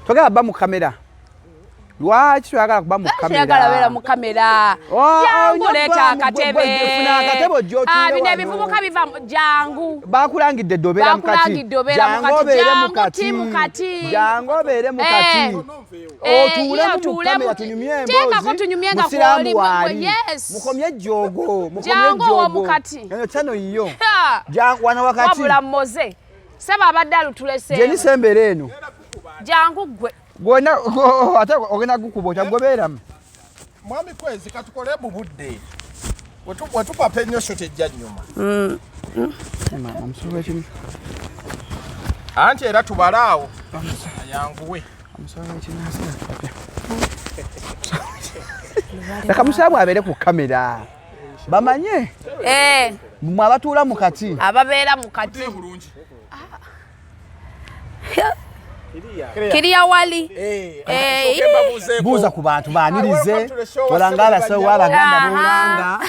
Togera ba mu kamera. Lwaki twagala kuba mu kamera? Twagala bera mu kamera. Jangu leta akatebe. Funa akatebe jotule. Bine bivubuka biva jangu. Bakulangidde dobera mu kati. Jangu kati. Jangu bere mu kati. Otule mu kamera tunyumye embozi. Teka ko tunyumye nga kwoli. Yes. Mukomye jogo. Jangu wa mu kati. Eno chano yiyo. Jangu wana wakati. Wabula moze. Seba abaddalu tulese. Jeni sembere eno. Jangu gwe. Gwona ate ogena gukubo kyagobera. Mwami kwezi katukole bubudde. Watupa penyo shot ejja nyuma. Mama msuwe chini. Anti era tubalaawo. Yanguwe. Msuwe chini hasa. Nakamusabu abere ku kamera. Bamanye? Mwa abatula mu kati. Ababeera mu kati. Kiriya wali. Buuza ku bantu baanirize. Olangala so wabaganda bulanga.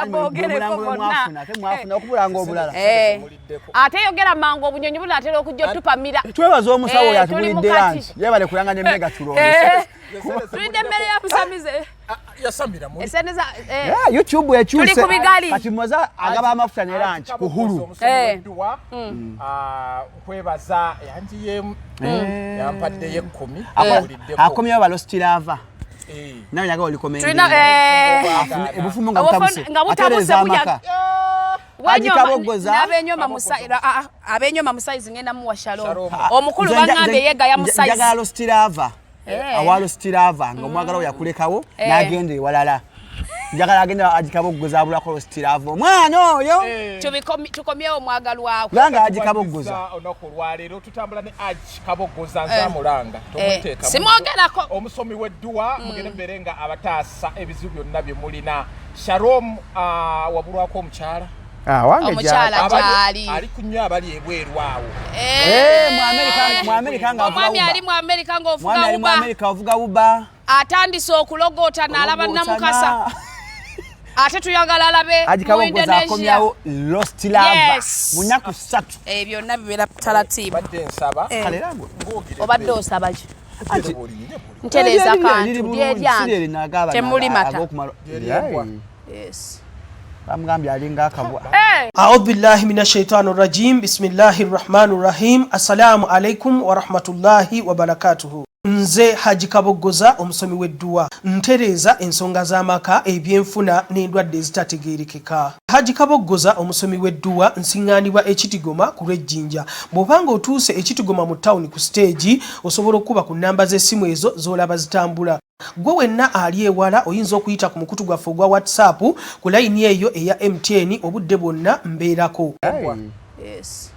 Bogereko bonna. Mwafuna okubulanga obulala. Ate yogera mangu obunyonyi bulatera okujja otupamira. Twebaza omusawo yatubulidde lanchi. Yebale kulanga ne mega tulonde. Tulidde mmere ya musamize. Yasamira mu. Eseneza YouTube ekyuse. Tuli ku bigali. Kati moza agaba amafuta ne lanchi ku hulu. Kwebaza yanjiye yampadde ye 10 akomye balostirava nawe nyaga olikomenge ebufumu nga butabuse atereza amaka abenyoma musaizi ngenda mu wa Shalom omukulu bangambe yega ya musaizi njaga lostirava awalo stirava nga omwagala yakulekawo nagende walala njagala agenda ajikabogoza abulako lostirava mwana oyo tukomyewo mwagalwawo langa ajikabogoza onako lwalero tutambula ne ajikabogoza nzamulanga tomuteeka simwogerako omusomi w'edduwa mugende mberenga abataasa ebizibu byonna bye mulina Shalom wabulwako omukyala wange jali ali kunywa abali ebweru awo mu America nga omwami ali mu America ng'ovuga uba mu America ovuga uba atandise okulogoota n'alaba Namukasa ate tuyagala alabe mu Indonesia akomyawo Lost Love munyaku 3 byonna bibeera taratibu badde nsaba kalerango obadde osaba ki ntereza kantu lyeryange temuli mata yes bamugambye alinga akabwa a'udhu billahi minash shaitanir rajim bismillahir rahmanir rahim assalamu alaikum wa rahmatullahi wa barakatuhu nze Haji Kabogoza omusomi w'edduwa ntereza ensonga z'amaka ebyenfuna n'endwadde ezitategeerekeka. Haji Kabogoza omusomi w'edduwa nsiŋŋaanibwa ekitigoma ku lw'ejjinja. Bw'obanga otuuse ekitigoma mu ttawuni ku siteegi osobola okuba ku nnamba z'essimu ezo z'olaba zitambula. Gwe wenna ali ewala oyinza okuyita ku mukutu gwaffe ogwa WhatsApp ku layini eyo eya MTN obudde bwonna mbeerako. Yes.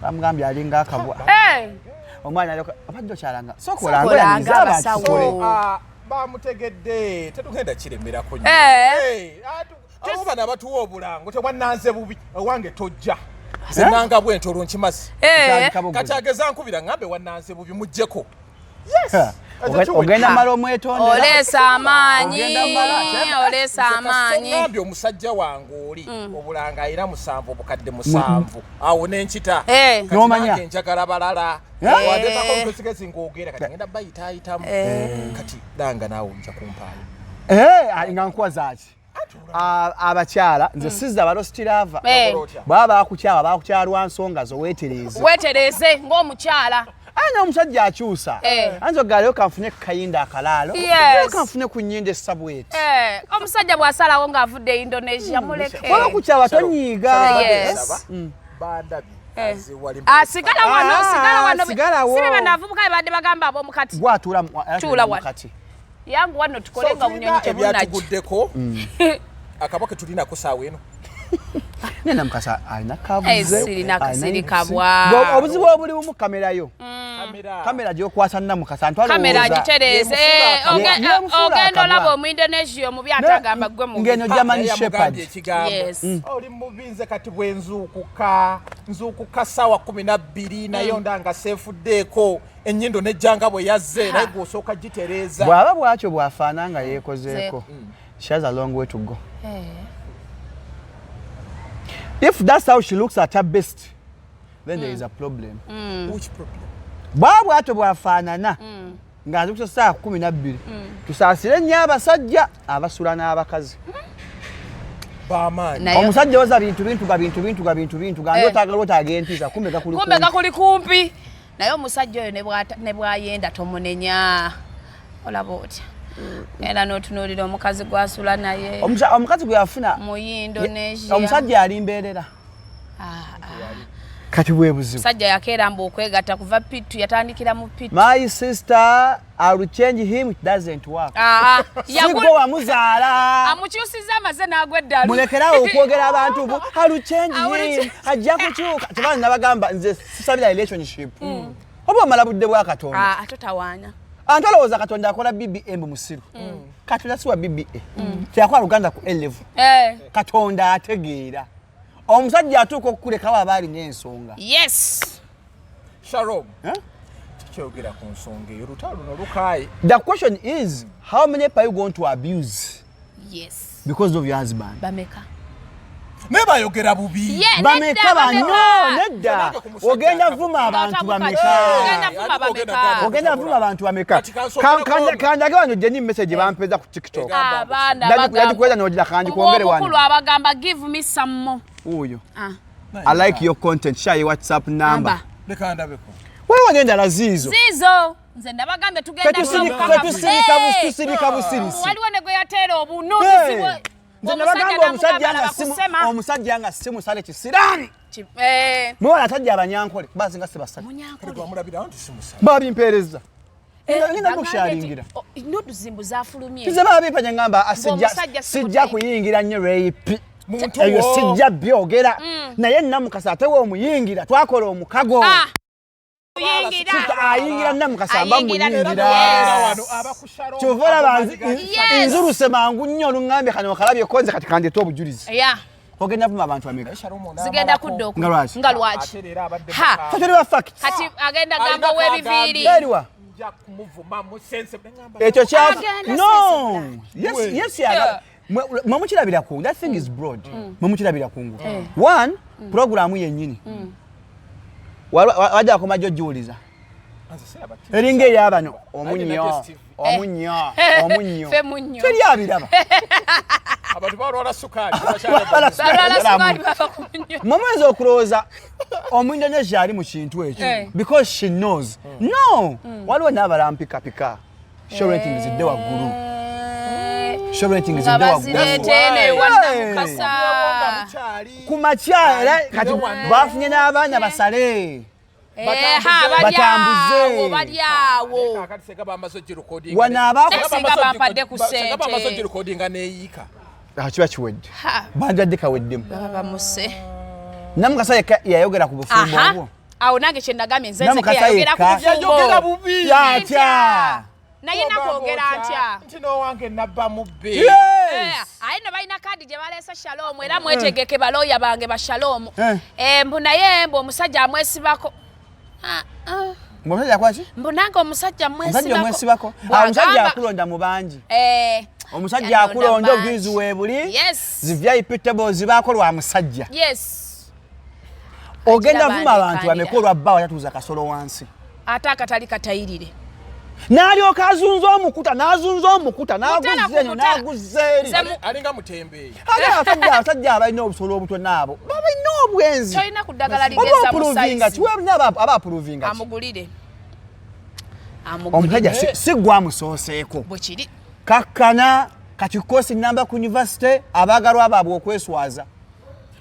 Bamugambye alinga akabwa. Omwana aliko abadde kyalanga sokolanga abasawo bamutegedde tetugenda kiremerako nnyo abo bana abatuwa obulango tebwannanze bubi owange tojja zinanga bwento olwonkimazi kati ageza nkubira ngambe wannanze bubi mujjeko yes ogenda mala omwetondera olesa amaanyi ngambye omusajja wange oli obulanga era 7 obukadde 7 awo n'enkita n'omanya njagala balala wadetako omusigezi ng'ogera kati ngenda bayitaayitamu kati danga naawe nja kumpaayo nga nkwazaaki abakyala nze sizza balostirava baba bakukyalwa nsonga zo weetereze ng'omukyala ana omusajja akyusa anzo galeyo kanfune kayinda akalaalo kanfune ku nnyinda essabweti omusajja bw'asalawo ng'avudde Indonesia muleke waba kukyaba tonyiiga bandabi sigala wano sibe banavubuka badde bagamba ab'omukati gwatuula mukati yangu wano tukole nga bunyonyi tebunnaki ebyatuguddeko akabwa ke tulina kusaawa eno nena mukasa alina kabuze sirina kabwa obuzibu obuli mu kamera yo kamera gyokwasa Namukasa ntwala kamera gitereze ogenda olaba mu Indonesia mu byatagamba gwe mu ngeno German Shepherd yes oli mubinze kati nzukuka sawa 12 nayo ndanga sefuddeko ennyindo nejjanga bwe yazze naye gwosooka gitereza bwaba bwakyo bwafaana nga yeekozeeko she has a long way to go. If that's how she looks at her best, then there is a problem. Which problem? Babu ato bwafaanana nga tukisa saa 12 tusaasire nnyo abasajja abasula n'abakazi bamaani omusajja oza bintu gandi otagala otagentiza kumbe gakuli kumpi naye omusajja oyo ne bwayenda tomunenya olaba otya era n'otunuulira omukazi gwasula naye omukazi gwe yafuna mu Indonesia omusajja yali mbeerera kati bwe buzibu musajja yakeera mbu okwegatta kuva pitu yatandikira mu pitu my sister I will change him it doesn't work sigo wamuzaala amukyusiza amaze n'agweddalu mulekerawo okwogera abantu bo I will change him ajja kukyuka tebana nabagamba nze sisabira relationship oba omala budde bwa Katonda atotawaana antolowooza Katonda akola BBA mu musiru Katonda siwa BBA teyakola Luganda ku A-level Katonda ategeera omusajja atuuka okukulekawo abaali n'ensonga yes Shalom kyogera ku nsonga eyo lutalo nolukaaye the question is how many people are you going to abuse yes because of your husband bameka nebayogera bubi bameka bano nedda ogenda vuma abantu bameka ogenda vuma abantu bameka kanjage wano jeni message bampeza ku TikTok yajikweza nogira kanji kuongere wano omukulu abagamba give me some more uyo I like your content share your WhatsApp number lekandabeko wewe ngenda zizo nze nabagambe tugenda tusirika busirisi waliwo nego yatera obunuzi omusajja nga simu sale kisirani mwana atajja abanyankole bazi nga sebasatu babimpereza ngenda kusharingira noduzimbu zafulumye tize babipanya ngamba sijja kuyingira nnyo rape eyo sijja byogera naye Namukasa atewe omuyingira twakola omukago ayingira Namukasa amba muyingira kyovula banzi inzuruse mangu nnyo olungambye kano kalabye konze kati kandeta obujulizi ogenda vuma abantu ameka zigenda kudda nga lwaki fateri wa fact kati agenda gamba webiviri ekyo kya no yes yaga mwamukirabira ku that thing is broad mwamukirabira kungu one program yennyini wajja komajo juliza eringe yabano omunyo teri abiraba abantu balwala sukali momwezi okuloza Omu-Indonesia ali mu kintu ekyo because she knows no waliwo n'abalampika pika show rating zidde waggulu show rating zidde waggulu ku makyala kati bafunye n'abaana basale batambuze balyawo wana bampadde ku ssente kiba kiwedde banjadde kaweddemu bamuse Namukasa yayogera ku bufumbo obwo awo nange kye nagambye nze yayogera ku bufumbo yatya naye nakwogera ntya nti n'owange nabba mubbe aye no balina kaadi gye baleese Shalom era mwetegeke balooya bange ba Shalom mbu naye mbu omusajja amwesibako omusajja akwaki mbu nange omusajja mwesibako omusajja akulonda mu bangi omusajja akulonda obujulizi weebuli zivyaip tables bakolwa musajja ogenda vuma abantu bameka olwabbawo yatuuza kasolo wansi ate akatali katayirire n'alyoka azunza omukuta n'aguzzenyo n'aguzzeeri alinga mutembeeyi abasajja abalina obusolo obuto naabo babalina obwenzi tolina ku ddagala ligeza musaizi abaapuruvinga amugulire omusajja si gw'amusooseeko bwe kiri kakkana kati koosi namba ku university abaagalwa baabwe okweswaza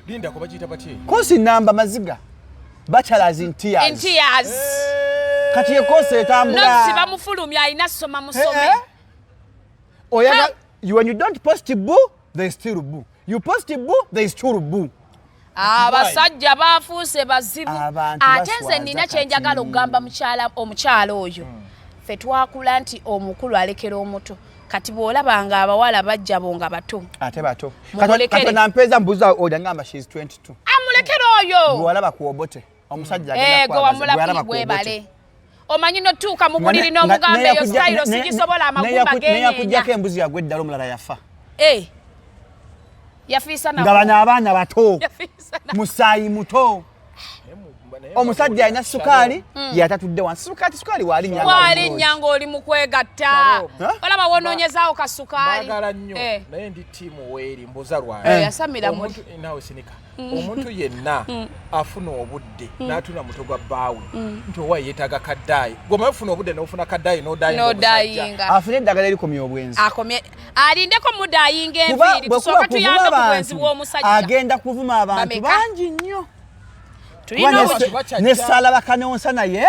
linda kuba kiyita batye koosi namba maziga bachelors in tears kati ekoosi etambula no bamufulumya alina soma musome oyaga when you don't post boo there is still boo you post boo there is still boo abasajja bafuuse bazibu ate nze nina kyenjagala okugamba omukyala oyo ffe twakula nti omukulu alekera omuto kati bw'olabanga abawala bajja bo nga bato ate bato kati nampeeza mbuuza oyo ngamba she is 22 amulekera oyo bw'olaba kuobote omusajja gwe wamulabuli gwebale omanyi notuuka mu buliri n'omugamba eyo stayiro sigisobola amagumba geenyeenya neyakuggyako embuzi yagwe eddala omulala yafa yafiisa nga bano abaana bato musaayi muto omusajja alina sukaali yatatudde wansi sukaali waali nyanga oli mu kwegatta olaba wonoonyezaawo ka sukaali baagala nnyo naye ndi ttiimu weeri mbuza lwange yasamira naawe sinika omuntu yenna afuna obudde n'atuna muto gwa bbaawe nti owa yeetaaga kaddaayi gwe ofuna obudde n'ofuna kaddaayi n'odayinga afune eddagala erikomya obwenzi alindeko mudayinga enviiri tusooka tuyambe ku bwenzi bw'omusajja agenda kuvuma abantu bangi nnyo nesala bakanonsa naye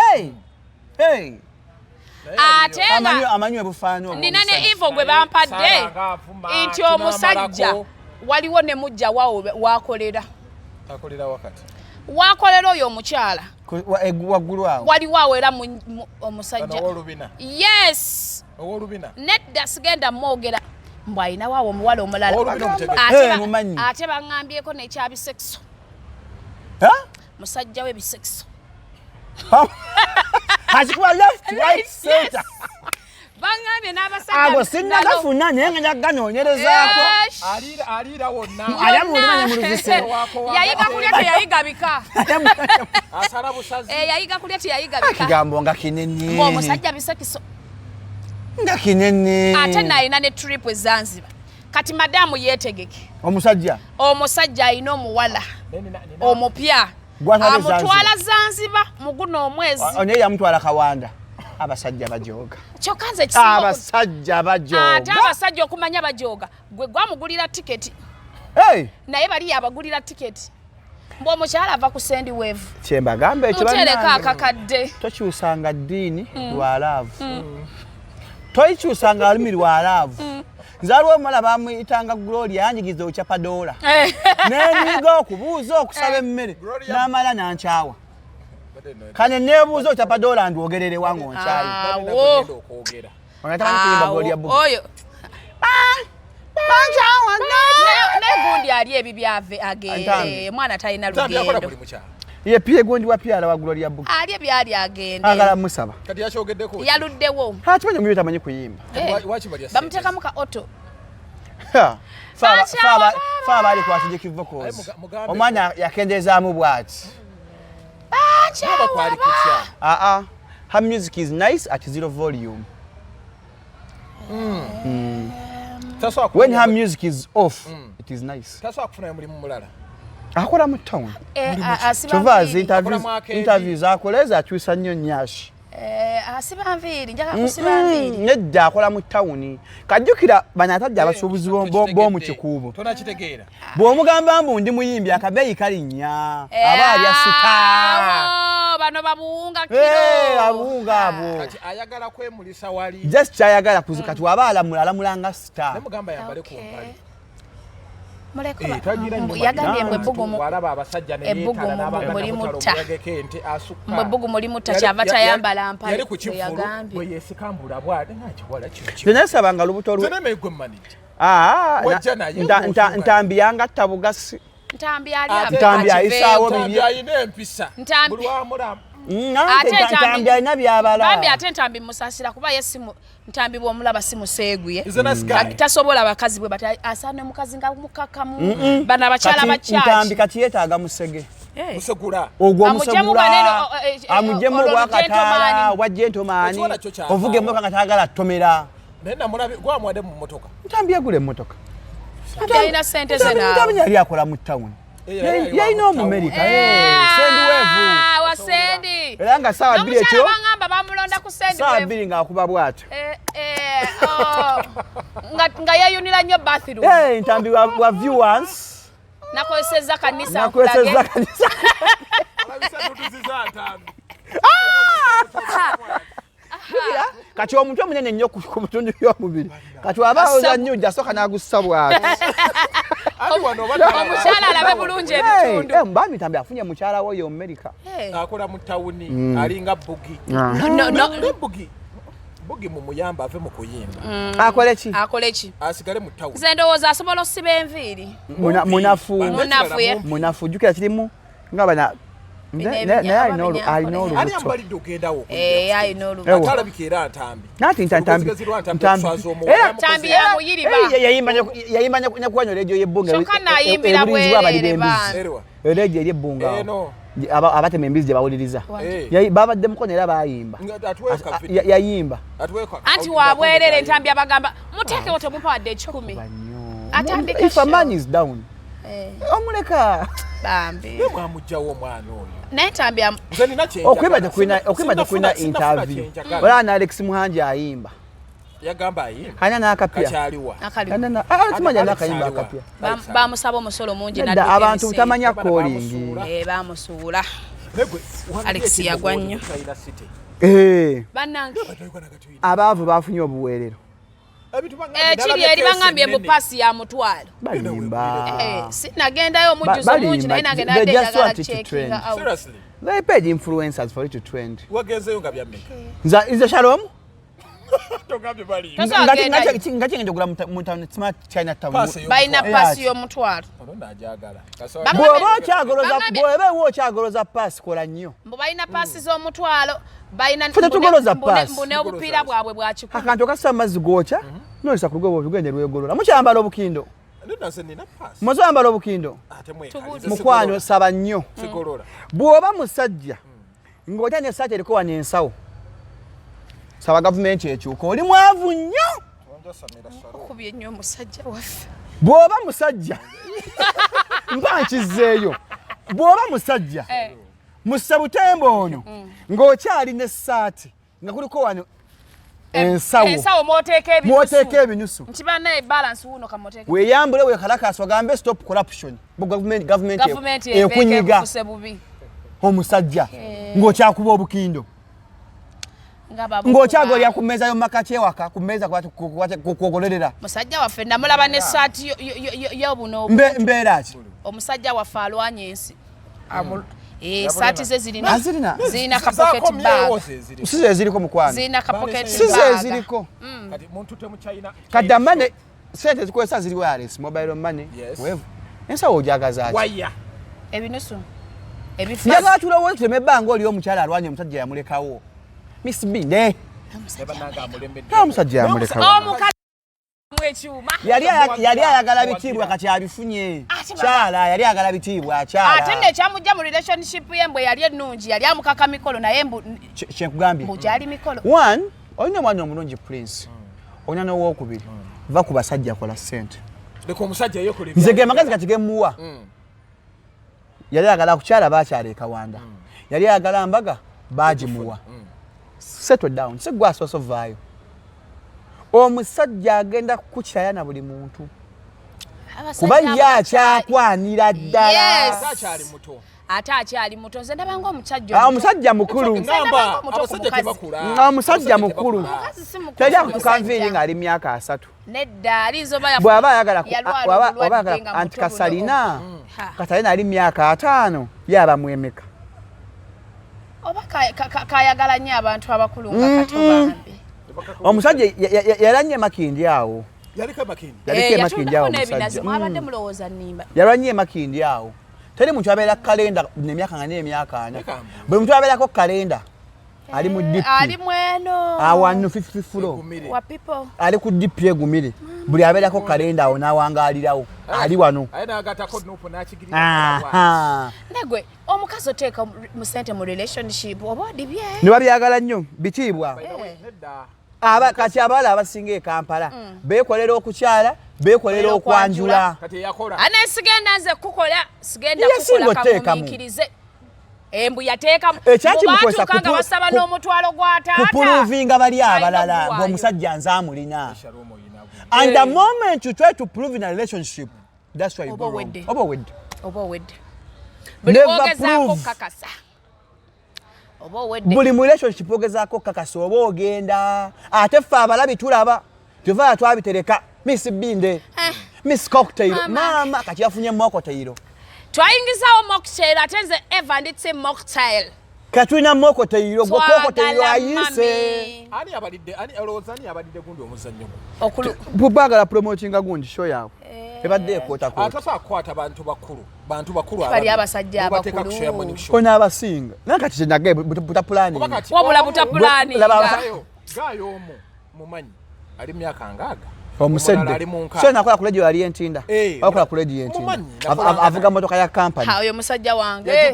ate amanywe bufaano nina ne ivo gwe bampadde nti omusajja waliwo ne mujja waawo wakolera wakolera oyo omukyala waggulu awo waliwo awera omusajja yes owolubina nedda sigenda mwogera mbw alina waawo omuwala omulala ate baŋŋambyeko nekyabisekiso musajja w'ebisekiso akikuba left right center baŋŋambye ago sinnagafuna naye nga naganoonyerezaako aliira wonna alyamulimanya mu luvise yayiga kulya teyayiga bika asala busazi yayiga kulya teyayiga bika kigambo nga kinene omusajja bisekiso nga kinene ate nalina ne trip ezanzibar kati madamu yeetegeke omusajja alina omuwala omupya amutwala zanzibar mu guno omwezi naye yamutwala kawanda abasajja bajooga kyokka nze abasajja bajooga ate abasajja okumanya bajooga gwe gwamugulira tiketi naye bali yabagulira tiketi mbw omukyala ava ku sendi weevu kyembagambe mutereka akakadde tokyusanga ddiini lwalaavu toyikyusanga lulimi lwalaavu nzaliwo omala bamuyitanga Gloria yanjigiza okyapadoola nenyiga okubuuza okusaba emmere n'amala nankyawa kane neebuuza okyapadoola ndwogerere wange onkyayi oyo negundi ali ebi byave agende mwana talina lugendo ye pie gondi wa piala wa Gloria Book ali ebyali agende agala musaba kati yakyogeddeko yaluddewo hakimanyi muyita manyi kuyimba bamutekamu ka auto faaba ali kwasijiki vocals omwana yakendezaamu bwati her music is nice at 0 volume when her music is off it is nice tasobola kufuna mulimu mulala akola mu town chovazi interviews akola ezakyusa nnyo nyashi asiba nviiri njagala kusiba nviiri nedda akola mu town kajjukira bano atajja abasuubuzi b'omu kikuubo tonakitegeera bw'omugamba mbu ndi muyimbi akabeeyi kalinnya aba alya sita bano babuwunga kiro abuwunga abo kati ayagala kwemulisa wali just kyayagala kati waba alamulanga sita nemugamba yambale kumpali yagambye mbwebugu mulimutta kyava tayambala mpale nasabanga lubuto ntambi yangatta bugasi ntambi ayisaawo ntambi alina byabala ate ntambi musasira kuba yesimu ntambi bw'omulaba si museeguye tasobola bakazi bwe bati asaana omukazi nga mukakamu bano abakyala bakyaki ntambi kati yeetaaga musege musegula ogwo musegula amuggyemu obwakataala obwa gentomaani ovuga emmotoka nga taagala ttomera naye namulabe gwamuwadde mu mmotoka ntambi yagula emmotoka alina sente ze naawe ntambi yali akola mu tawuni yalina omumerika sendi weevu wasendi era nga saawa bbiri ekyo bangamba bamulonda ku sendi saawa bbiri ng'akuba bw'atyo nga yeeyunira nnyo bathroom ntambi wa viewers nakozesezza kanisa nakozesezza kanisa kati omuntu omunene nnyo ku mutundu by'omubiri kati wabaawoza nnyo jasooka n'agussa bw'ati omukyala alabe bulungi ebitundu mbambi ntambi afunye mukyala we yo America akola mu tawuni alinga bugi bugi mumuyamba ave mu kuyimba akole ki asigale mu tawuni nze ndowooza asobola osiba enviiri munafu jjukira kirimu nga bana naye alina olubuto ntambi yamuyiriba yayimba nekuwanyo lejo yebbunga kyokka nayimbira bwereere erejo eryebbunga abatema embizi gye bawuliriza babadde mukono era bayimba yayimba anti wabwerere entambi abagamba muteekewo temupawadde 10 atandika if a man is down omuleka bambi mwamugjawo omwana oyo naye entambi okwibadde kulina interview wala na Alex Muhanji ayimba yagamba ayimba hana n'akapya kakyaliwa kimanya n'akayimba akapya bamusaba omusolo mungi abantu tamanya calling bamusuula Alex yagwa nnyo bannange abaavu bafunye obuweerero kiri eri bangambye mu pasi ya mutwalo balimba sinagendayo omujjuzo mungi naye nange nadeyagala checkinga out they paid influencers for it to trend wagenzeyo nga byameka nze Shalom togambye bali nga kingenda ogula mu smart China town balina pasi y'omutwalo najagala bw'oba okyagoloza pasi kola nnyo mbu balina pasi z'omutwalo balina mbune obupiira bwabwe bwa kikulu akantu okassa amazzi gokya nolesa ku lugobo olugende lwegolola mukyambala obukindo muzambala obukindo mukwano saba nnyo bw'oba musajja ng'otya n'essaati eriko wano ensawo saba gavumenti ekyuka oli mwavu nnyo okubye nnyo omusajja waffe bw'oba musajja mba nkizzeeyo bw'oba musajja mussa butembo ono ng'okyali n'essaati nga kuliko wano ensawo mwoteeka ebinyusu nti bannaye balance wuno kamoteeka weeyambule weekalakaasi ogambe stop corruption gavumenti ekunyiga omusajja ng'okyakuba obukindo ng'okyagolya ku mmeeza y'omumaka kyewaka ku mmeeza kwogolerera musajja waffe namulaba n'essaati y'obuno mbeera ki omusajja waffe alwanya ensi saati ze zirina kapoketi bag size eziriko mukwano zirina kapoketi size eziriko kati amane sente zikozesa ziri wireless mobile money wevu ensawo ojagaza ki ebinusu njagala tulowooza tutema ebbanga oli omukyala alwanya omusajja yamulekawo Miss Binde omusajja yamulekawo yali ayagala bitiibwa kati abifunye kyala yali ayagala bitiibwa kyala ate nno ekyamujja mu relationship ye mbwe yali ennungi yali amukaka mikolo naye kyenkugambye gyali mikolo one olina omwana omulungi Prince olina n'owookubiri va ku basajja kola ssente nze ge magezi kati gemuwa yali ayagala kukyala bakyala ekawanda yali ayagala mbaga baagimuwa settle down segwa asoose ovaayo omusajja agenda kukiraya na buli muntu kuba ye akyakwanira ddala ate akyali muto nze ndabanga omusajja mukulu tajja kutukanviiri ng'ali myaka 3 nedda alizoba bw'aba ayagala anti kasalina kasalina ali myaka 5 yaba mwemeka oba kayagala nnyo abantu abakulu nga katobambi omusajja yalanye makindi awo mwabadde mulowooza nnimba yalanye makindi awo teri muntu abeera kalenda nemyaka nga n'emyaka 4 buli muntu abeerako kalenda ali mu DP ali mweno awanu 50 fulo wa people ali ku DP egumire buli abeerako kalenda awo n'awangaalirawo ali wano negwe omukazi oteeka mu ssente mu relationship oba odibye ne babyagala nnyo bitiibwa kati abawala abasinga e Kampala beekolera okukyala beekolera okwanjula ane sigenda nze kukola sigenda kukola kamumiikirize embu yateeka mubatuukanga wasaba n'omutwalo gwa taata kupuluvinga bali abalala ng'omusajja nze amulina and the moment you try to prove in a relationship that's why you go wrong oba owedde buli ogezaako kakasa buli mu relationship ogezaako kakasa oba ogenda ate ffe abalabi tulaba tuvaa twabitereka Miss Binde Miss Cocktail maama kati yafunye mocktail twayingizawo mocktail ate nze eva nditse mocktail katulina mocktail gwe cocktail ayise ani abadde gundi omuzannyo bubagala promotinga gundi show yawe ebadde ekota atakwata bantu bakulu bali abasajja abakulu ona abasinga nakati kyenage buta planning wabula buta planning gayo omu mumanyi ali myaka ngaaga Omusedde. So nakola ku radio yali entinda. Akola ku radio entinda. Avuga motoka ya company. Oyo musajja wange.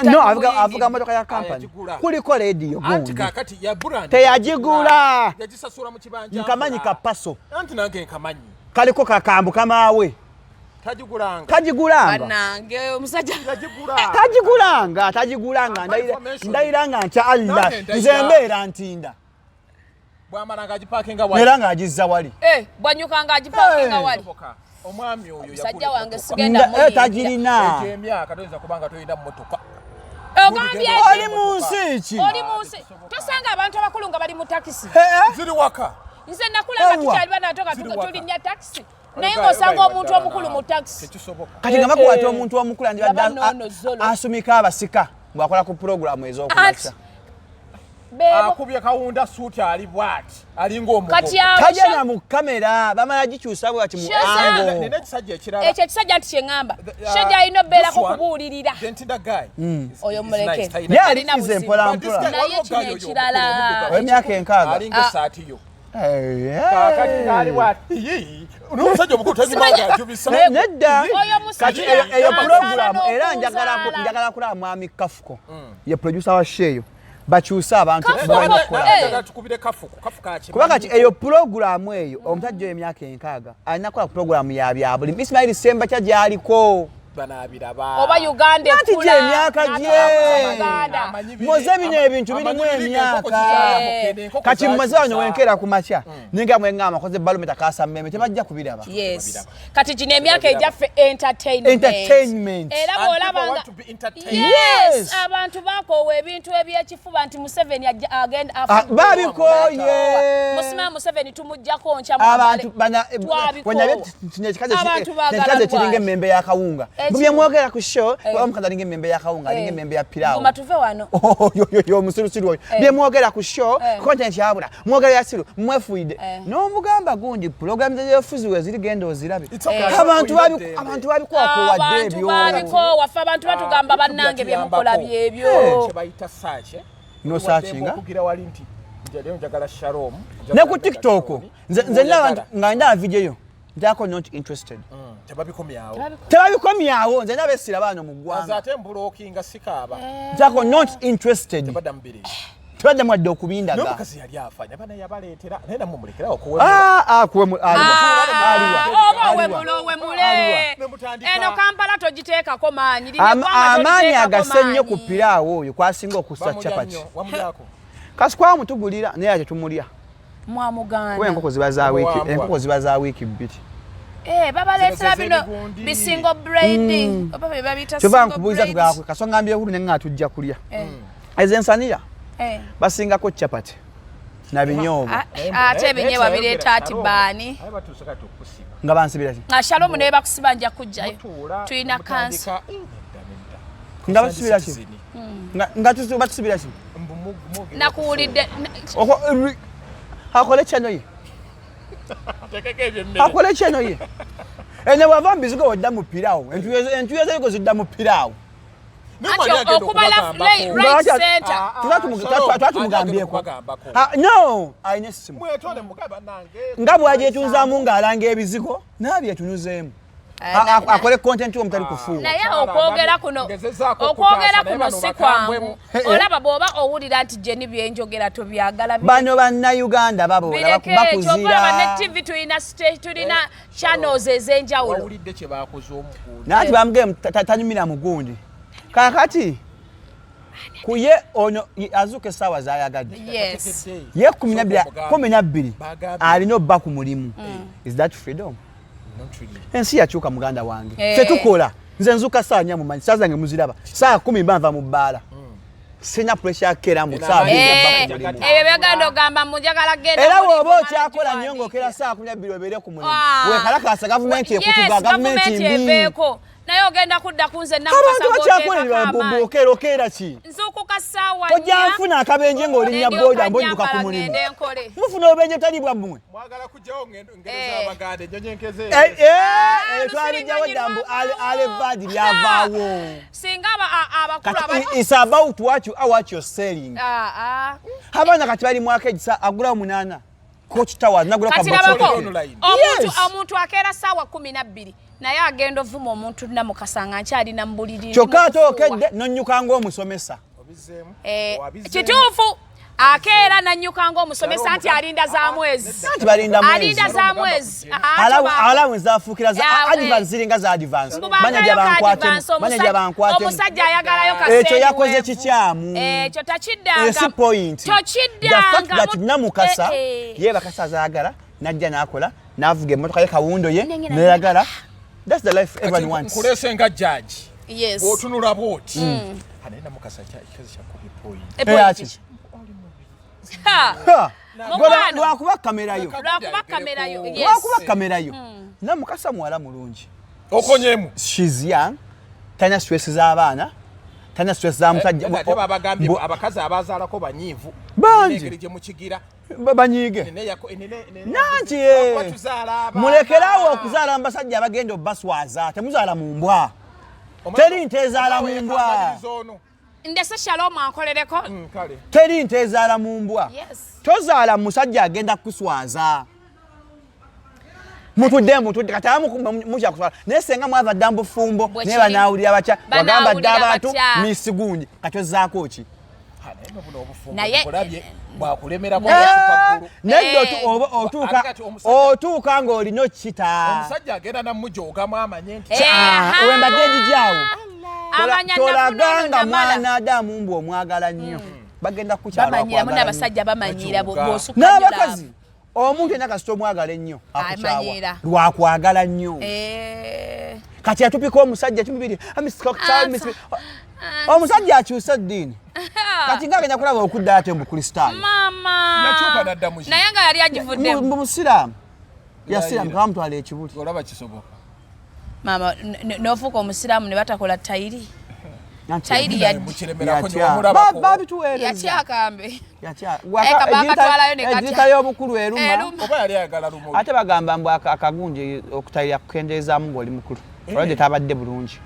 No, avuga motoka ya company. Kuliko radio gundi. Anti kakati ya brand. Teyagigula. Yajisasula mu kibanja. Nkamanyi kapaso. Anti nange nkamanyi. Kaliko kakambu kamaawe. Tagigulanga. Banange omusajja tagigulanga ndayiranga nti Allah nzembeera ntinda. Bwamalanga agipakinga wali. Era ng'agizza wali. Bwanyukanga agipakinga wali. Omwami oyo musajja wange sigenda mu. Tagirina. Emyaka toyinza kubanga toyina mmotoka. Ogambye oli mu nsi ki? Oli mu nsi. Tosanga abantu abakulu nga bali mu taxi. Ziri waka. Nze nakulanga tukyali banatoka tulinnya taxi. Naye ng'osanga omuntu omukulu mu taxi. Kati nga bakwata omuntu omukulu andibadde asumika abasika bw'akola ku pulogulaamu ez'okumakya. Akubye kawunda suuti ali bwati alinga omugo. Tajana mu kamera bamala gikyusa bwati mu ango. Nina ekisajja ekirala. Ekyo ekisajja nti kyeŋŋamba. Shajja alina obbeerako kubuulirira. Oyo muleke. Naye alikize mpola mpola. Naye kino ekirala. Emyaka 6. Alinga esaati yo. Kakati ali bwati. N'omusajja omukulu tazimanga ajubisa. Nedda. Kati eyo pulogulaamu era njagala kulaba mwami Kafuko. Ye producer wa sheeyo. Bakyusa abantu kuba kati eyo pulogulaamu eyo omusajja w'emyaka 6 alina kukola pulogulaamu ya byabuli Ismail Semba kya gyaliko oba Uganda ati gye emyaka gye moze bino ebintu birimu emyaka kati mmaze wano wenkera ku makya ninga mwenga makoze balometa kasa mmeme tebajja kubiraba kati gino emyaka egyaffe entertainment era bw'olabanga abantu bakoowa ebintu ebyekifuba nti Museveni agenda babikoye Musima Museveni tumuggyako nkya abantu nekikaze kiringa emmembe y'akawunga byemwogera ku show omukazi alinga emmembe y'akawunga alinga emmembe ya piraawo matuve wano omusirusiru oyo byemwogera ku show content yabula mwogera ya siru mwefuide n'omugamba gundi program z'efuzi we zirigenda ozirabe abantu babikwakowadde ebyo waffe abantu batugamba bannange byemukola byebyo kyebayita search no searchinga okugira wali nti njagala Shalom ne ku TikTok nze nga ndaba video yo ndako not interested tebabikomyawo nze nabesira baano mu ggwanga ate mbulookinga sikaaba ndako not interested tebadde mwadde okubindaga n'omukazi yali afanya bana yabaleetera naye namwe mulekerawo eno Kampala togiteekako maanyi amaanyi agase nnyo ku piraawo oyo kwasinga okussa capati kasi kwamutugulira naye ate tumulya mwamuganda enkoko ziba za wiiki 2 babaleetera bino bisingo braiding oba bye babiyita kyova nkubuuliza tugakwe kasonga mbyehulu ne nga tujja kulya ezo ensaniya basingako capati na binyobwa ate ebinyeebwa bireeta atibaani nga bansibira ki nga Shalom naye bakusiba nja kujjayo tulina kansa nga basibira ki nga batusibira ki nakuwulidde akole kyano ye akole kyano ye ene bwava mbizigo wadda mu piraawo entuyo zeriko zidda mu piraawo okubala right center twatumugambyeko no ayina essimu nga bwagyetunzaamu ng'alanga ebizigo naabyetunuzeemu akole content omutali kufuuwa naye okwogera kuno si kwangu olaba bw'oba owulira nti Jenny byenjogera tobyagala bano bannayuganda baboola bakuzira ne TV tulina channels ez'enjawulo naati bamugee tanyumira mugundi kakati kuye ono azuuka essaawa z'ayagadde ye 12 alina obba ku mulimu is that freedom ensi yakyuka muganda wange ffe tukola nze nzuuka saa 4 mumanyi saa zange muziraba saa 10 banva mu bbaala sina pressure yakera mu saa 2 ebyo byaganda ogamba mujagala genda era bw'oba okyakola nnyo ng'okera saa 12 obeere ku mulimu wekalakasa gavumenti ekutuga gavumenti mbi naye ogenda kudda kunze namukasa ki nzuukuka ssaawa ojja nfuna akabenje ng'olinnya boda mbonduka ku mulimu mufuna obubenje tali bwammwe twalijjawo dambu alebadi lyavaawo singa abakulu it's about what you're selling abaana kati bali mwaka egisa agulawo 8 Coach Tower nagula ka omuntu akeera sawa 12 naye agenda ovuma omuntu Namukasa nga nkyali na mbuliri kyokka atookedde nonyukanga omusomesa kituufu akeera nanyukanga omusomesa nti alinda za mwezi alinda za mwezi alawe zafuukira za advance ziringa za advance manager bankwate omusajja ayagalayo kasente ekyo yakoze kikyamu ekyo takiddanga point tokiddanga that Namukasa ye bakasa zaagala najja nakola navuga emmotoka ye kawundo ye neyagala. That's the life everyone wants. Kulesenga judge. Yes. Otunula boti. Hane Namukasa kyakazi kyakubi point. Lwakuba kamera yo. Yes. Lwakuba kamera yo. Namukasa mwala mulungi. Okonyemu. She's young. Tanya stress z'abaana. Tanya stress za musajja. Abagambye abakazi abazaalako banyivu. Bangi. Mu kigira. Banyige. Nanti mulekerawo okuzaala mbasajja abagenda obbaswaza temuzaala mu mbwa. Teri ntezaala mu mbwa. Ndese Shalom ankolereko. Teri ntezaala mu mbwa. Tozaala musajja agenda kuswaza. Mutudde katamu muja kuswala. Nesenga mwava dambu fumbo neba nawulira bacha bagamba dabatu misigunji kachozaako ki. Naye bwakulemera kwa kupapulu neddo otuuka ng'olina okita omusajja agenda namujoga amanye nti wemba gendi jawo tolaganga mwana Adamu mbu omwagala nnyo bagenda kukyalwa n'abasajja bamanyira bw'osukka n'abakazi omuntu yenna kasita omwagala ennyo akukyawa lwakwagala nnyo kati atupika omusajja kimubiri omusajja akyusa eddiini kati ngagenda kulaba okudda ate mu Kristaayo yakyuka nadda mu naye nga yali agivuddemu mu Musiraamu yasiraamu kamutwala ekibuti olaba kisoboka mama n'ofuuka omusiraamu ne batakola tayiri tayiri yakyakambe edita y'obukulu eruma oba yali ayagala lumu ate bagamba mbu akagunje okutayira kukendeezaamu ng'oli mukulu olwadde tabadde bulungi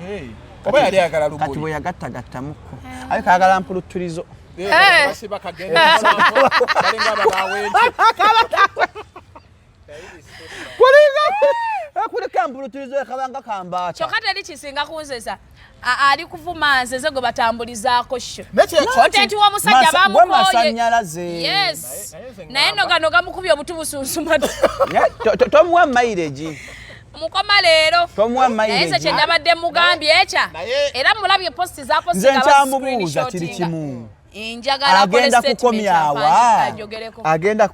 oba yali ayagala lumu kati bwe yagattagattamuko aye kayagala mpulutturizo basiba kagenda balinga ababawenti kuleka mpulutturizo ekabanga kambaata kyokka teri kisinga kunzesa ali kuvuma nzeze gwe batambulizaako sho kontenti w'omusajja bamukoye yes naye nogano gamukubye obutu busunsumatu tomuwa mayireji mukoma leero tomuwa mayireji naye kye nabadde mugambye ekya era mulabye posti za posti nze nkyamubuuza kiri kimu njagala agenda kukomyawa agenda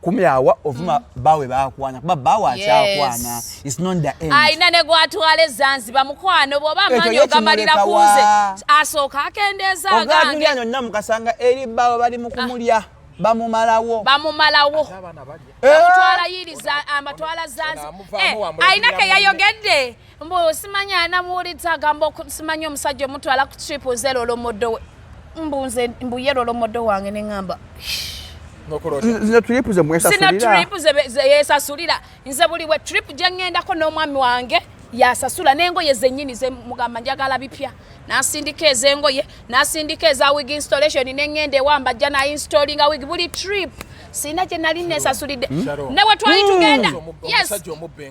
kumyawa ovuma bawe bakwana kuba bawe akyakwana it's not the end ayina ne gwatwala Zanzibar mukwano bw'oba amanyi ogamalira kunze asooka akendeeza agange ogadulyano Namukasa eri bawe bali mu kumulya bamumalawo amutwala yiriza amatwala Zanzibar ayina ke yayogedde mbu simanyi anamuwuliriza agamba simanyi omusajja omutwala ku triple zero olomoddo we mbu ye olomoddo wange ne ŋŋamba nze tripu ze yesasulira nze buli we tripu gye ŋŋendako n'omwami wange yasasula n'engoye zennyini ze mugamba njagala bipya n'asindika ez'engoye n'asindika eza wig installation n'eŋŋenda ewamba ajja nainstallinga wig buli trip sina gye nali nesasulidde ne bwe twali tugenda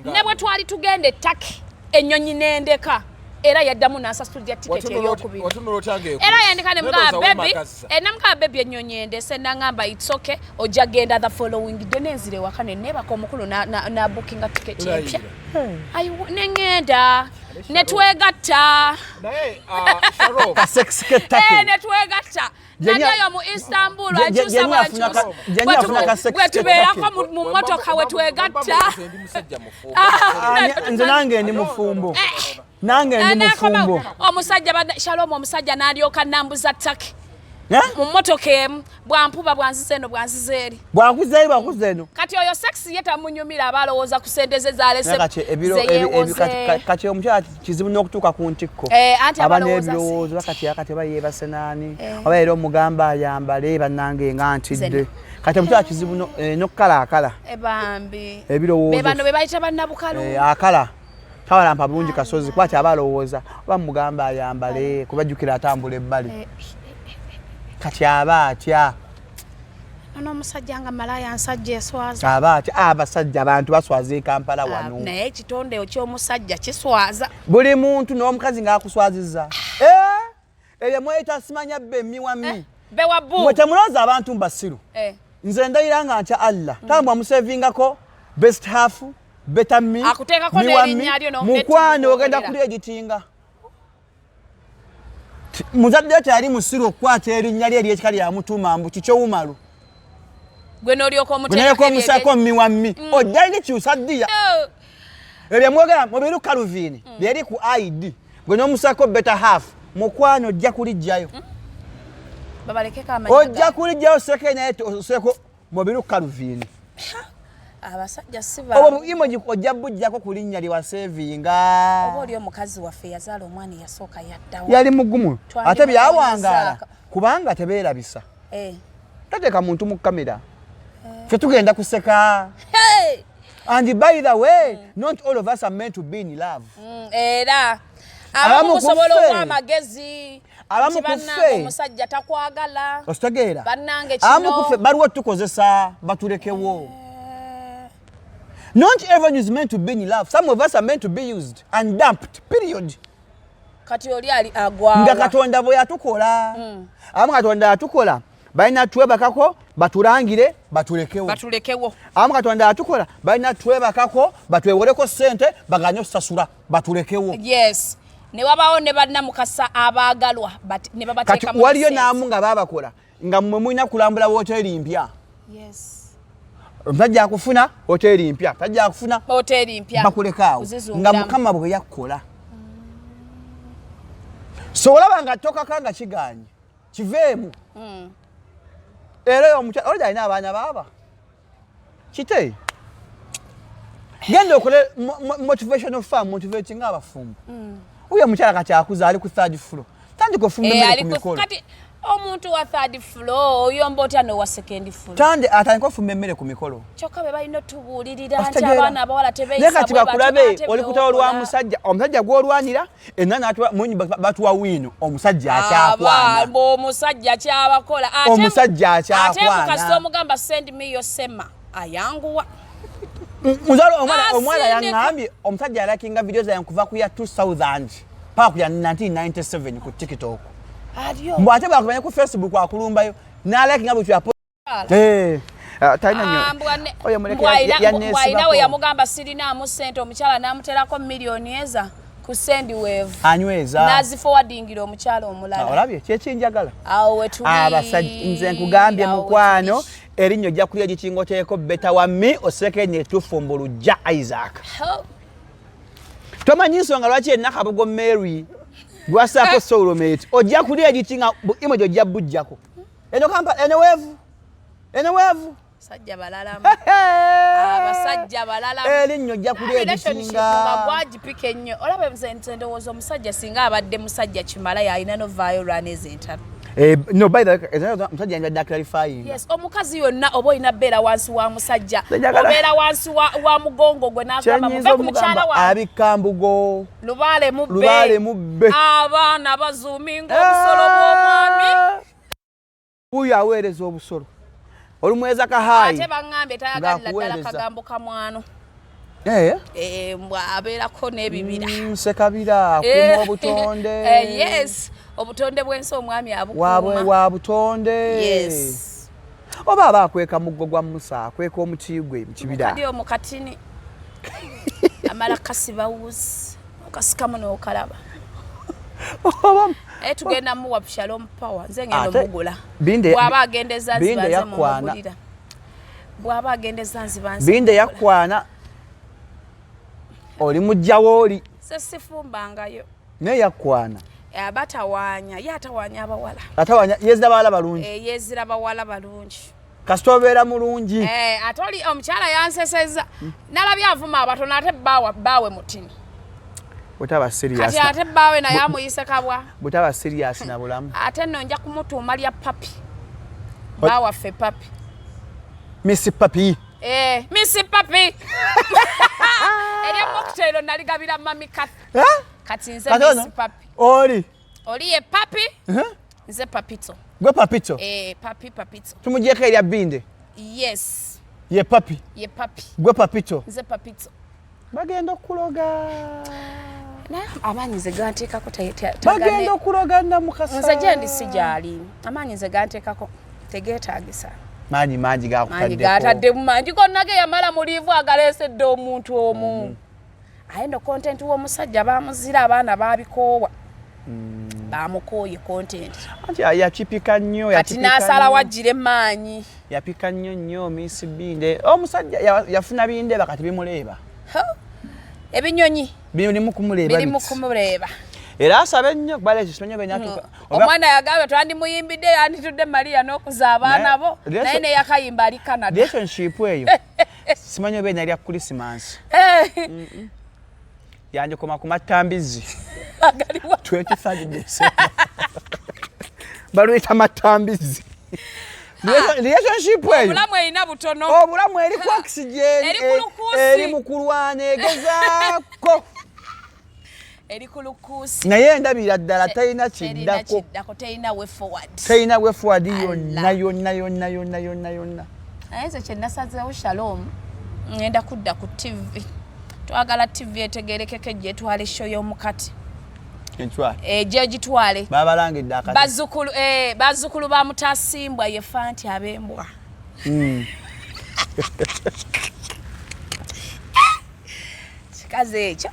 ne bwe twali tugenda ettaki ennyonyi n'endeka era yaddamu n'asasulira tiketi ey'okubiri era yandika ne mugamba bebi ennyonyi endese n'aŋŋamba it's okay ojja genda the following day nenzire waka ne neebaka omukulu n'abukinga tiketi empya neŋŋenda ne twegatta ne twegatta naddayo mu Istanbul bwe tubeerako mu mmotoka we twegatta nze nange ndi mufumbo nange ndi mufumbo omusajja Shalom omusajja n'alyoka nambuza ttaki mu mmotoka emu bwampuba bwanzize eno bwanzize eri bwakuze eno kati oyo sexi ye tamunyumira aba alowooza ku sente ze zalese kati omukyala kizibu n'okutuuka ku ntikko aba n'ebirowoozo kati oba yeebase naani oba era omugamba ayambale bannange nga ntidde kati omukyala kizibu n'okukalaakala ebirowoozo bano be bayita bannabukalu akala tawalampa bulungi kasozi kwati aba alowooza oba mugamba ayambale kubajjukira atambula ebbali kati aba atya n'omusajja nga malaya nsajja eswaza abasajja abantu baswaza e Kampala wano naye ekitonde ky'omusajja kiswaza buli muntu n'omukazi ng'akuswazizza ebyo mweyita simanya bemmi wammi mwe temulowooza abantu mbasiru nze ndayira nga ntya Allah tambwa musevingako best half better me akuteekako n'erinnya lyo mukwano ogenda kuli egitinga muzadde kyali musiru okukwata erinnya lye ery'ekika lya mutuuma mbu kikyowumalu gwe n'olyoka omuteekako mmi wammi ojja likyusa ddiya ebyo mwogera mu biru Calvin byeri ku ID gwe n'omusako better half mukwano ojja kulijjayo ojja kulijjayo seke naye oseko mu biru Calvin abasajja siba obo emoji ojja bujjako ku linnya lye wasevinga oba oli omukazi waffe yazaala omwana yasooka yaddawo yali mugumu ate byawangaala kubanga tebeerabisa tateeka muntu mu kamera ffe tugenda kuseka and by the way not all of us are meant to be in love era abamu kusobola okuwa amagezi abamu kuffe omusajja takwagala ositegeera bannange kino abamu kuffe baliwo tukozesa batulekewo. Not everyone is meant to be in love. Some of us are meant to be used and dumped. Period. Kati oli ali agwa. Nga Katonda bwe yatukola. Abamu Katonda yatukola balina twebakako baturangire batulekewo. Abamu Katonda yatukola balina twebakako batwewoleko ssente baganye osasula batulekewo. Yes. Ne wabawo ne Namukasa abaagalwa ne babateeka mu. Kati waliyo naamu nga babakola nga mmwe mulina kulambula hoteli mpya. Yes. Omusajja akufuna hoteli mpya tajja akufuna hoteli mpya bakulekaawo nga Mukama bwe yakkola so olaba nga tokakanga kiganye kiveemu era omukyala oli alina abaana baaba kite genda okole motivational farm motivating abafumbo oyo omukyala kati akuza ali ku third floor tandika ofumba emmere ku mikolo omuntu wa third floor oyomba otya no wa second floor tande atandika ofumba emmere ku mikolo kyokka be balina tubuulirira nti abaana abawala tebeeyisa bwe bakulabe oli kutawo lwa musajja omusajja gw'olwanira enna batuwa wiino omusajja akyakwana omusajja kyabakola omusajja akyakwana ate mukasita omugamba send me your sema ayanguwa muzalo omwana yaŋŋambye omusajja alakinga videos yange kuva ku ya 2000 paka ku ya 1997 ku TikTok mbw ate bwakumanya ku Facebook akulumbayo n'alakinga bwe tyapo talina nnyo bwayinawe yamugamba sirinaamu ssente omukyala n'amuterako miliyoni eza ku sendwave anyweza n'aziforwardingira omukyala omulala olabye kyekinjagala awo wetuli abasajja nze nkugambye mukwano erinnya ojja kulya egikingo teeko beta wammi oseke netufu lujja Isaac tomanyi nsonga lwaki ennakabugo Mary gwasaako soulmate ojja kulya egikinga emoji ojja bujjako eno Kampala eno weevu sajja balalamu abasajja balalamu erinnya ojja kulya egikinga gwagipika ennyo olaba nze ndowooza omusajja singa abadde musajja kimala yalina novaayo olwaneza entalo no by the way musajja njadde clarifying yes omukazi yonna oba olina beera wansi wa musajja obeera wansi wa mugongo gwe n'agamba muve ku mukyala wa abikambugo lubaale mubbe abaana bazuuminga obusolo bw'omwami uyo aweereza obusolo olumweza kahayi ate baŋŋambye tayagalira ddala kagambo kamwano mbwa abeerako n'ebibira nsekabira kuma obutonde yes obutonde bw'ensi omwami abukuuma wa butonde yes oba aba akweka muggo gwa Musa akweka omuti gwe mu kibira kadi omukatini amala kasiba wuzi okasikamu n'okalaba tugenda muwa Shalom power nze ngenda omugula bw'aba agenda ezanzibanze mumugulira bw'aba agenda ezanzibanze binde yakwana oli mujjawo oli sesifumbangayo naye yakwana abatawaanya yatawaanya abawala atawaanya yezira bawala balungi yezira bawala balungi kasita obeera mulungi ate oli omukyala yanseseza nalabye avuma abatono ate baawe mutini butaba serious kati ate baawe naye amuyise kabwa butaba serious na bulamu ate nno nja kumutuuma lya papi baawaffe papi Miss Papi Miss Papi erya mocktail naligabira mami kati nze Miss Papi oli ye papi nze papito gwe papito papi papito tumujeko erya binde Yes. Ye papi. Ye papi. Gwe papito. Nze papito. Bagenda okuloga. Na amanyi nze ganteekako bagenda okuloga Namukasa. Nze gye ndi si gyali. Amanyi nze ganteekako tegeetaagisa. Manyi gakutaddeko. Manyi gatadde mu manyi gonna ge yamala mu liivu agaleesedde omuntu omu. Ayenda content w'omusajja baamuzira abaana baabikoowa. Bamukooye content. Anti yakipika nnyo kati n'asala wajjire maanyi. Yapika nnyo Miss Binde. Omusajja yafuna binde bakati bimuleeba. Ebinyonyi birimu kumuleeba. Era asabe nnyo bale kisomenyo benyatuka. Omwana yagambye twandi muyimbidde yanditudde Maria n'okuza abaana bo. Naye ne yakayimba ali Canada. Relationship eyo. Simanyo benya lya Christmas. Yanje koma kumatambizi. 23 December. Baluyita matambizi. Relationship eyo. Obulamu erina butono. Obulamu eri ku oxygen. Eri mu kulwana egezaako. Eri ku lukuusi. Naye ndabira ddala talina kiddako. Talina way forward. Talina way forward yonna. Naye nze kye nasazeewo Shalom ngenda kudda ku TV. Twagala TV etegerekeke gye twale show y'omukati. Entwa. Gye gitwale. Babalangidde akati. Bazzukulu ba Mutasimbwa ye fanti ab'embwa. Kikaze ekyo.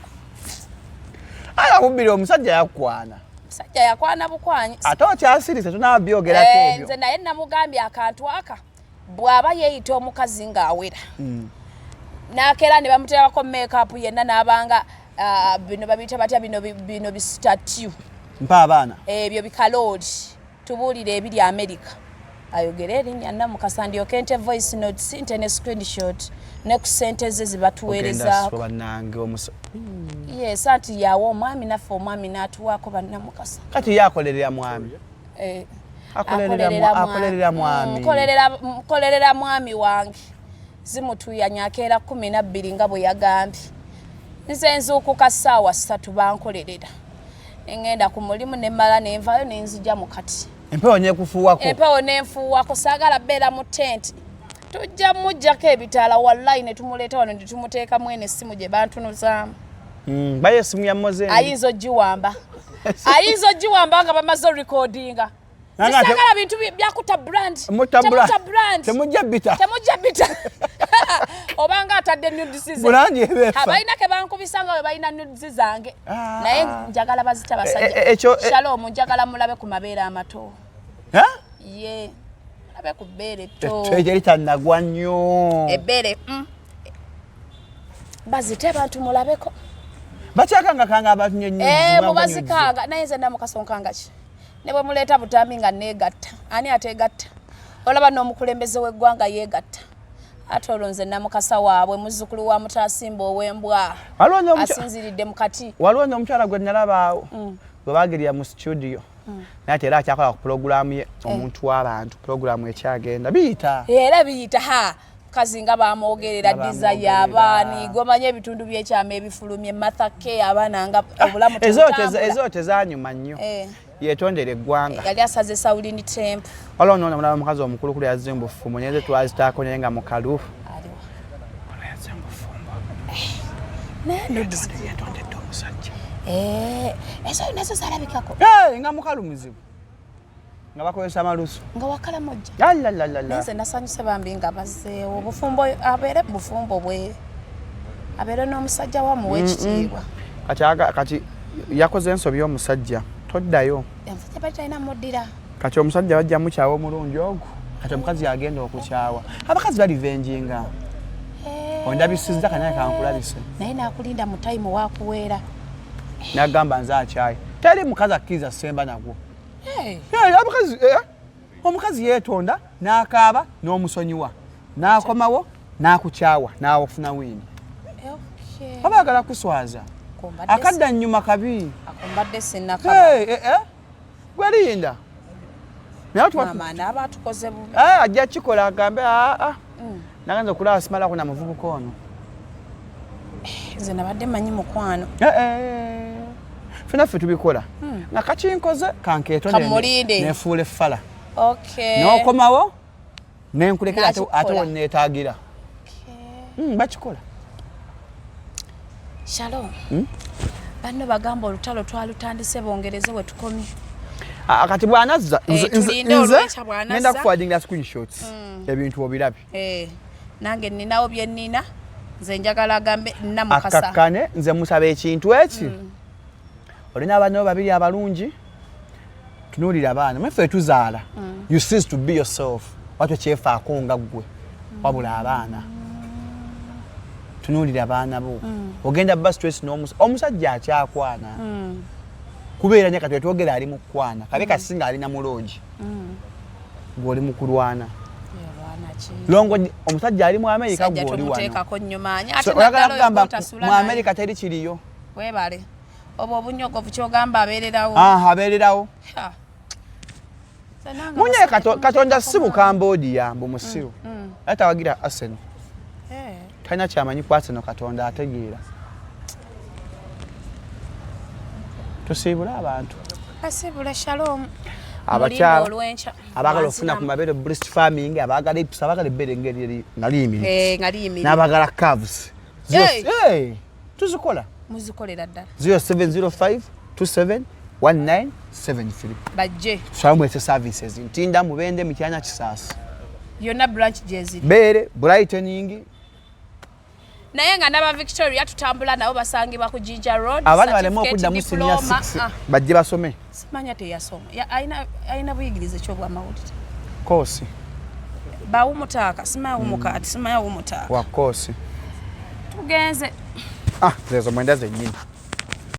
Ala kubiri omusajja yakwana. Musajja yakwana bukwanyi. Ate okyasirise tunabyogerako ebyo. Nze naye namugambye akantu aka bw'aba yeeyita omukazi ng'awera. N'akeera ne bamuteekako make-up yenna n'abanga bino babiyita batya bino bistatue. Mpa abaana. Ebyo bikaloodi. Tubuulire ebiri America. Ayogera erinnya Namukasa ndyoke nte voice note sinte ne screenshot ne ku sente ze zibatuweerezaako. Bannange omusa. Yes, anti yawo omwami naffe omwami n'atuwaako bannamukasa. Kati yakolerera mwami. Akolerera mwami. Kolerera mwami wange. Zimutuyanya akeera 12 nga bwe yagambye. Nze nzuukuka ssaawa 3 bankolerera. Ngenda ku mulimu ne mmala ne nvayo ne nzija mu kati. Empewo neekufuuwako. Empewo nenfuuwako saagala bbeera mu tenti. Tujja mujjako ebitaala wallahi ne tumuleeta wano ne tumuteeka mwene essimu gye bantunuzaamu. Baye essimu ya Mozeni. Ayinza ogiwamba nga bamaze recordinga. Saagala bintu byakuta brand. Temujja bita. Obanga atadde nudes ze. Bulangi ebefa. Abalina ke bankubisanga we balina nudes zange. Naye njagala bazita basajja. Shalom njagala mulabe ku mabeere amato. Ye. Mulabe ku bbeere to. Twejeri tanagwa nnyo. Ebbeere. Bazite bantu mulabeko. Bakyakanga abantu nnyo. Mubazikanga naye nze Namukasa onkanga ki. Ne bwe muleeta butambi nga neegatta. Ani ateegatta? Olaba n'omukulembeze w'eggwanga yeegatta. Ate olwo nze Namukasa waabwe muzzukulu wa Mutasimba ow'embwa. Asinziridde mu kati. Waliwo n'omukyala gwe nalabaawo. Bwe baagirira mu studio. Naye ate era akyakola ku pulogulaamu ye omuntu w'abantu. Pulogulaamu ekyagenda. Biyita. Era biyita. Mukazi nga bamwogerera desire abaani. Gomanye ebitundu by'ekyama ebifulumye Mathake abaana nga obulamu tutambula. Ezo tezaanyuma nnyo. Yetondera eggwanga. Yali asaze Sawulini Temple. Waliwo n'ono mulaba omukazi omukulu kuli yazze mu bufumbo naye twazitaako naye nga mukalu. Yazze mu bufumbo. Yetondedde omusajja. Ezo nazo zalabikako. Nga mukalu muzibu. Nga bakozesa malusu. Nga wakala mojja. Nze nasanyuse bambi nga bazzeewo. Obufumbo abeere bufumbo bwe. Abeere n'omusajja wamu w'ekitiibwa. Kati yakoze ensobi y'omusajja. Toddayo. Omusajja bali talina muddira. Kati omusajja bajja mukyawa omulungi ogwo. Kati omukazi yagenda okukyawa. Abakazi bali venjinga. Ondabisizza kanaye kankulabise. Naye n'akulinda mu time waakuweera. N'agamba nze akyaye. Teri mukazi akkiriza semba nagwo. Omukazi yeetonda n'akaaba n'omusonyiwa. N'akomawo n'akukyawa n'awafuna wiini. Oba agala kuswaza. Akadda nnyuma kabi. Akombadde sinnakaba. Gwelinda. Mama n'abatukoze bubi. Ajja kikola agambe naganza okulaba simalako na muvubuka ono. Nze nabadde manyi mukwano. Fenaffe tubikola. Nga kakinkoze kankeetonde nefuula effala. Okay. N'okomawo nenkulekera ate wonneetaagira bakikola Shalom banno bagamba olutalo twalutandise bongereze we tukomye kati bwanazza ngenda kufuadingira screenshots ebintu obirabe nange ninawo bye nina nze njagala agambe Namukasa akakkane nze musaba ekintu eki olina abaana babiri abalungi tunuulira abaana mwefe tuzaala you cease to be yourself watu kyefaako nga ggwe wabula abaana tunuulira abaana bo ogenda bba stress omusajja akyakwana kubeera ne katwe twogera ali mu kwana kabe kasinga ali na mulongi ng'oli mu kulwana longo omusajja ali mu Amerika gw'oli wano mu Amerika teri kiriyo webale obo obunyogovu kyogamba abeererawo abeererawo munye katonda si mu Cambodia mbu musiru ate awagira Arsenal talina kyamanyi ku Arsenal katonda ategeera tusiibula abantu asiibula Shalom abakyala abagala okufuna ku mabeere breast farming abagala ipusa abagala ebbere engeri nga liyimiridde n'abagala calves tuzikola muzikolera ddala 0705 27 1973 bajje Shalom ese services ntinda mubende mityanya kisaasi yonna branch jezi beere brightening naye nga naba Victoria tutambula nabo basangibwa ku Jinja Road abaana balema okuddamu senior 6 bajje basome simanya teyasoma ayina buyigirize ky'obwamawulire kosi bawumutaaka simanya wumutaaka wa kosi tugenze zezo mwenda zennyini